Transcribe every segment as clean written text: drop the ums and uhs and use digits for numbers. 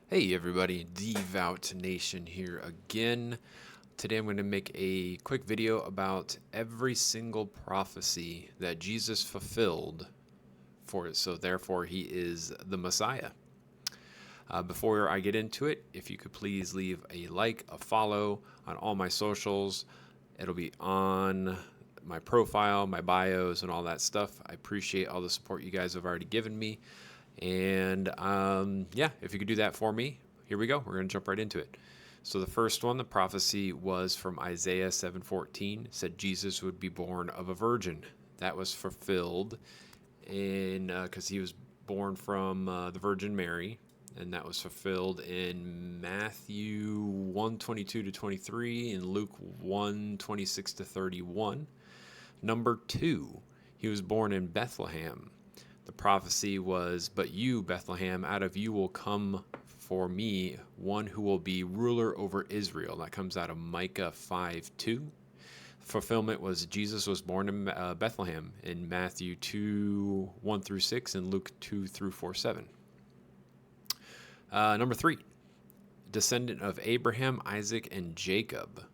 Hey everybody, Devout Nation here again. Today I'm going to make a quick video about every single prophecy that Jesus fulfilled for it, so therefore he is the Messiah. Before I get into it, if you could please leave a like, a follow on all my socials. It'll be on my profile, my bios, and all that stuff. I appreciate all the support you guys have already given me. And yeah, if you could do that for me, here we go. We're going to jump right into it. So the first one, the prophecy was from Isaiah 7:14, said Jesus would be born of a virgin. That was fulfilled in because he was born from the Virgin Mary, and that was fulfilled in Matthew 1:22 to 23 and Luke 1:26 to 31. Number two, he was born in Bethlehem. The prophecy was, "But you, Bethlehem, out of you will come for me one who will be ruler over Israel." That comes out of Micah 5:2. Fulfillment was Jesus was born in Bethlehem in Matthew 2:1 through 6 and Luke 2 through 4:7. Number three, descendant of Abraham, Isaac, and Jacob.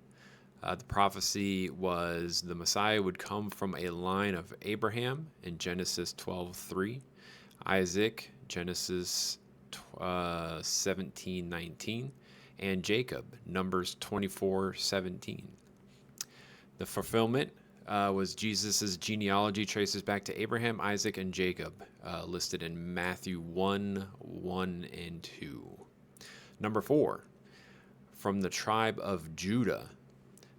The prophecy was the Messiah would come from a line of Abraham in Genesis 12:3, Isaac, Genesis 17:19, and Jacob, Numbers 24:17. The fulfillment was Jesus' genealogy traces back to Abraham, Isaac, and Jacob, listed in Matthew 1:1 and 2. Number four, from the tribe of Judah.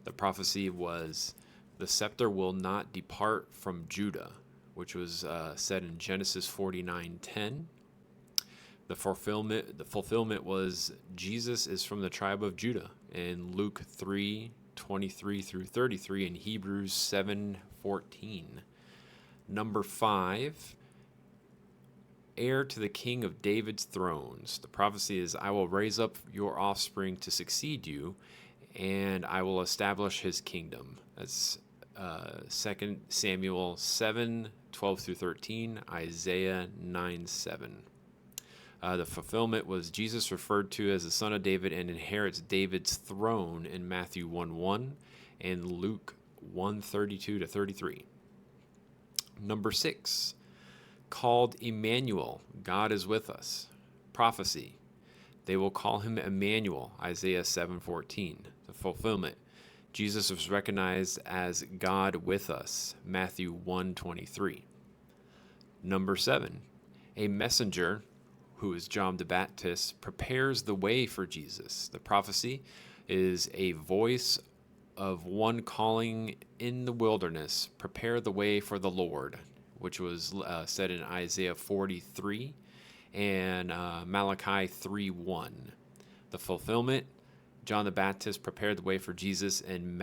The prophecy was, the scepter will not depart from Judah, which was said in Genesis 49:10. The fulfillment was Jesus is from the tribe of Judah in Luke 3:23 through 33 and Hebrews 7:14. Number five, heir to the king of David's thrones. The prophecy is, I will raise up your offspring to succeed you, and I will establish his kingdom. That's 2 Samuel 7:12 through 13, Isaiah 9:7. The fulfillment was Jesus referred to as the son of David and inherits David's throne in Matthew 1:1 and Luke 1:32 to 33. Number six, called Emmanuel, God is with us. Prophecy, they will call him Emmanuel, Isaiah 7:14. The fulfillment, Jesus was recognized as God with us, Matthew 1:23. Number seven, a messenger, who is John the Baptist, prepares the way for Jesus. The prophecy is a voice of one calling in the wilderness, prepare the way for the Lord, which was said in Isaiah 43 and Malachi 3:1. The fulfillment, John the Baptist prepared the way for Jesus, and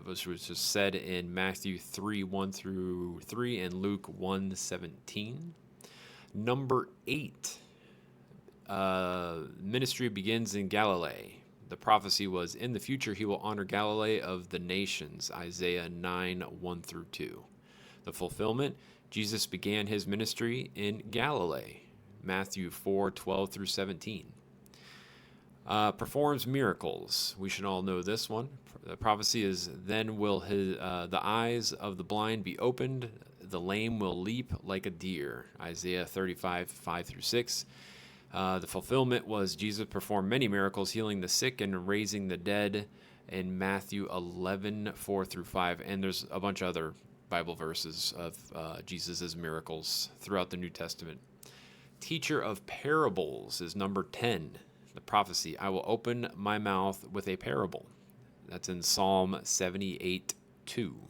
which was said in Matthew 3:1 through 3 and Luke 1:17. Number eight, ministry begins in Galilee. The prophecy was, in the future he will honor Galilee of the nations, Isaiah 9:1 through 2. The fulfillment, Jesus began his ministry in Galilee, Matthew 4:12 through 17. Performs miracles. We should all know this one. The prophecy is, then will the eyes of the blind be opened, the lame will leap like a deer, Isaiah 35:5 through 6. The fulfillment was Jesus performed many miracles, healing the sick and raising the dead in Matthew 11:4 through 5. And there's a bunch of other Bible verses of Jesus' miracles throughout the New Testament. Teacher of parables is number 10. The prophecy, I will open my mouth with a parable. That's in Psalm 78:2.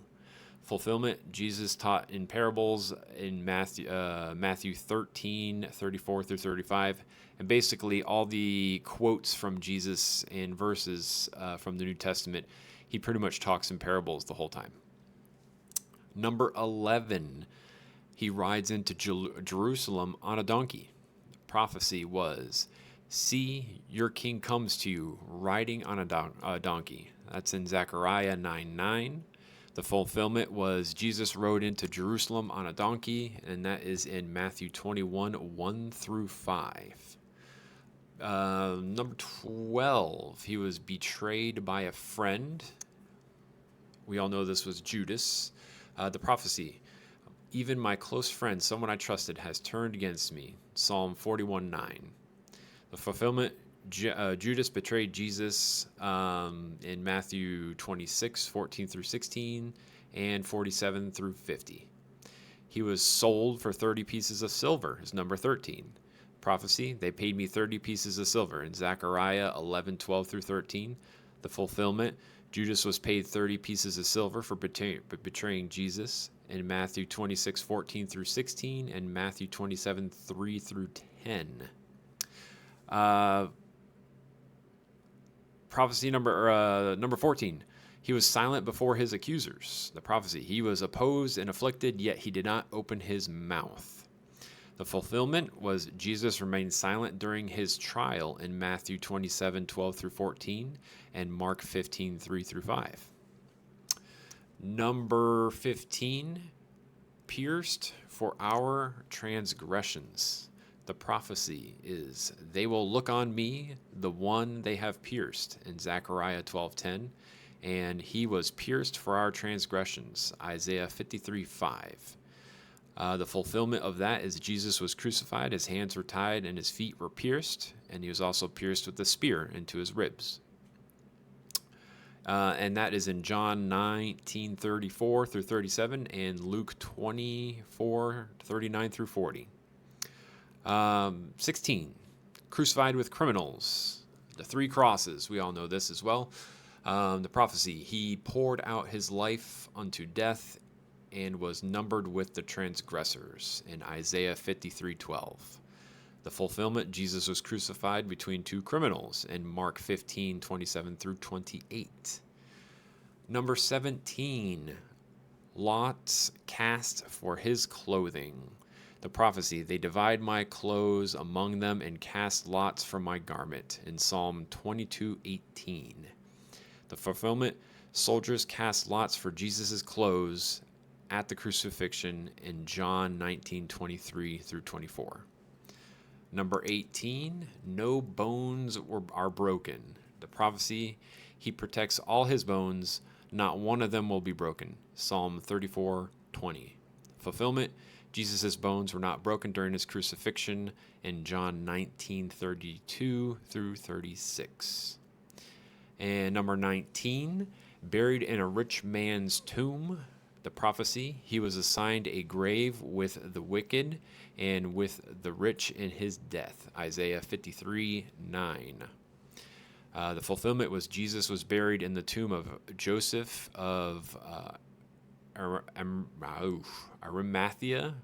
Fulfillment, Jesus taught in parables in Matthew 13:34 through 35. And basically all the quotes from Jesus and verses from the New Testament, he pretty much talks in parables the whole time. Number 11, he rides into Jerusalem on a donkey. The prophecy was, see, your king comes to you riding on a donkey. That's in Zechariah 9:9. The fulfillment was Jesus rode into Jerusalem on a donkey, and that is in Matthew 21:1 through 5. Number 12, he was betrayed by a friend. We all know this was Judas. The prophecy, even my close friend, someone I trusted, has turned against me. Psalm 41:9. The fulfillment, Judas betrayed Jesus in Matthew 26:14 through 16 and 47 through 50. He was sold for 30 pieces of silver, is number 13. Prophecy, they paid me 30 pieces of silver in Zechariah 11:12 through 13. The fulfillment, Judas was paid 30 pieces of silver for betraying Jesus in Matthew 26:14 through 16 and Matthew 27:3 through 10. Prophecy number 14. He was silent before his accusers. The prophecy, he was opposed and afflicted, yet he did not open his mouth. The fulfillment was Jesus remained silent during his trial in Matthew 27:12 through 14 and Mark 15:3 through 5. Number 15, pierced for our transgressions. The prophecy is, they will look on me, the one they have pierced, in Zechariah 12:10, and he was pierced for our transgressions, Isaiah 53:5. The fulfillment of that is Jesus was crucified, his hands were tied, and his feet were pierced, and he was also pierced with a spear into his ribs. And that is in John 19:34 through 37 and Luke 24:39 through 40. 16, crucified with criminals. The three crosses, we all know this as well. The prophecy, he poured out his life unto death and was numbered with the transgressors in Isaiah 53:12. The fulfillment, Jesus was crucified between two criminals in Mark 15:27 through 28. Number 17, lots cast for his clothing. The prophecy, they divide my clothes among them and cast lots for my garment in Psalm 22:18. The fulfillment, soldiers cast lots for Jesus' clothes at the crucifixion in John 19:23 through 24. Number 18, no bones are broken. The prophecy, he protects all his bones, not one of them will be broken. Psalm 34:20. Fulfillment, Jesus' bones were not broken during his crucifixion in John 19:32 through 36. And number 19, buried in a rich man's tomb. The prophecy, he was assigned a grave with the wicked and with the rich in his death. Isaiah 53:9. The fulfillment was Jesus was buried in the tomb of Joseph of Arimathea.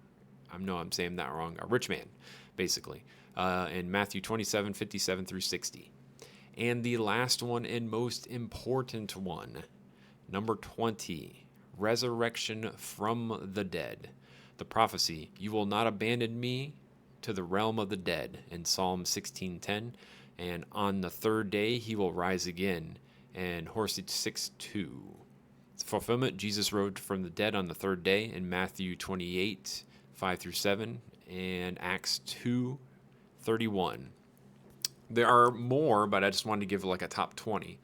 I'm saying that wrong. A rich man, basically. In Matthew 27:57 through 60. And the last one and most important one, number 20. Resurrection from the dead. The prophecy, you will not abandon me to the realm of the dead in Psalm 16:10, and on the third day he will rise again in Hosea 6:2. Fulfillment, Jesus rose from the dead on the third day in Matthew 28:5 through 7 and Acts 2:31. There are more, but I just wanted to give like a top 20.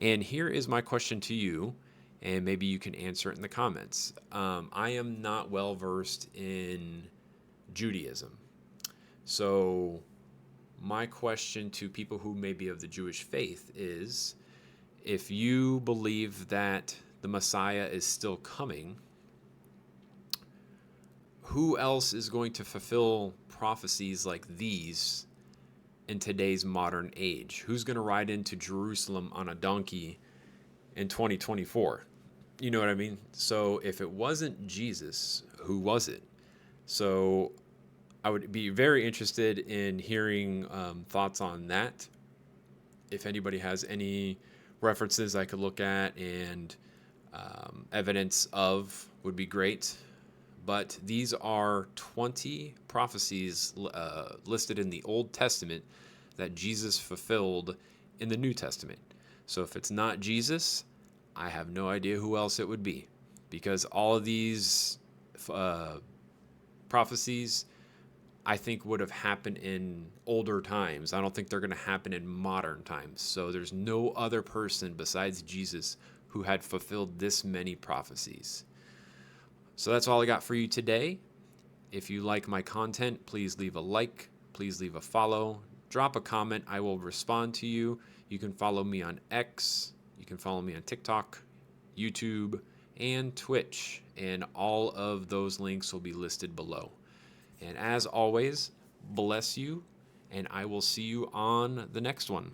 And here is my question to you, and maybe you can answer it in the comments. I am not well versed in Judaism. So my question to people who may be of the Jewish faith is, if you believe that the Messiah is still coming, who else is going to fulfill prophecies like these in today's modern age? Who's going to ride into Jerusalem on a donkey in 2024? You know what I mean? So if it wasn't Jesus, who was it? So I would be very interested in hearing thoughts on that. If anybody has any references I could look at and evidence of, would be great. But these are 20 prophecies listed in the Old Testament that Jesus fulfilled in the New Testament. So if it's not Jesus, I have no idea who else it would be, because all of these prophecies I think would have happened in older times. I don't think they're going to happen in modern times. So there's no other person besides Jesus who had fulfilled this many prophecies. So that's all I got for you today. If you like my content, please leave a like, please leave a follow, drop a comment. I will respond to you. You can follow me on X, you can follow me on TikTok, YouTube, and Twitch, and all of those links will be listed below. And as always, bless you, and I will see you on the next one.